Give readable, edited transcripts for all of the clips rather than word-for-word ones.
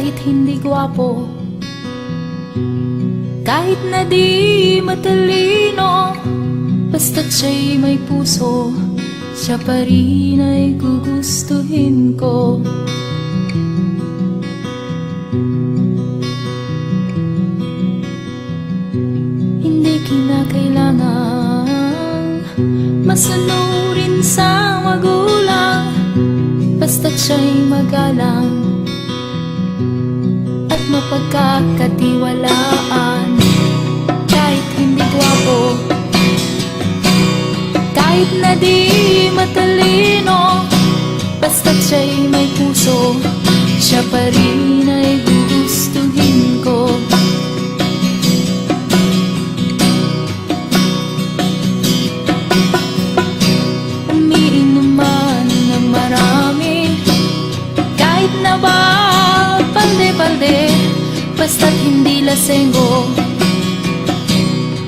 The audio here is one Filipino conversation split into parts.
kahit hindi gwapo, kahit na di matalino, basta't siya'y may puso, siya pa rin ay gugustuhin ko. Hindi kinakailangang masunurin sa magulang, basta't siya'y magalang at mapagkakatiwalaan. Kahit hindi gwapo, kahit na di matalino, basta't siya'y may puso, siya pa rin ay gugustuhin ko. Umiinom man ng marami, kahit na ba balde-balde, basta't hindi lasenggo.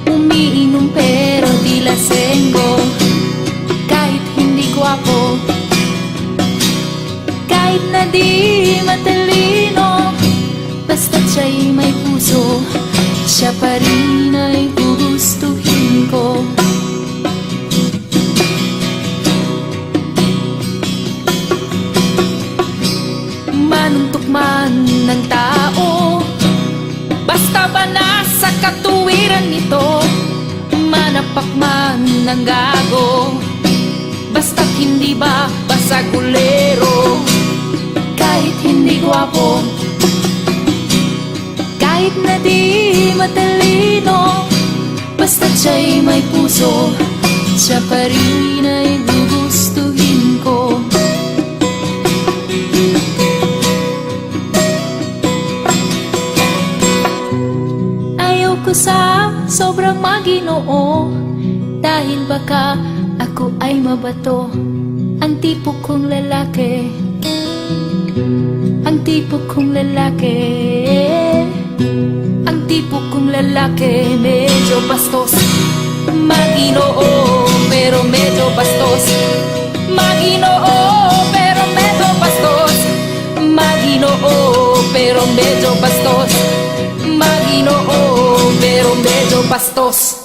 Umiinom pero di lasenggo. Kahit hindi gwapo, kahit na di matalino, basta't siya'y may puso, siya pa rin ay gugustuhin ko. Manuntok man ng tao, basta ba nasa katuwiran nito, manapak man ng gago, basta't hindi ba basagulero. Kahit hindi gwapo, kahit na di matalino, basta't siya'y may puso, siya pa rin ay gugustuhin ko. Ayaw ko sa sobrang maginoo, dahil baka ako ay mabato. Ang tipo kong lalaki, ang tipo kong lalaki, ang tipo kong lalaki, medyo bastos. Maginoo pero medyo bastos. Maginoo pero medyo bastos. Maginoo pero medyo bastos. Maginoo pero medyo bastos.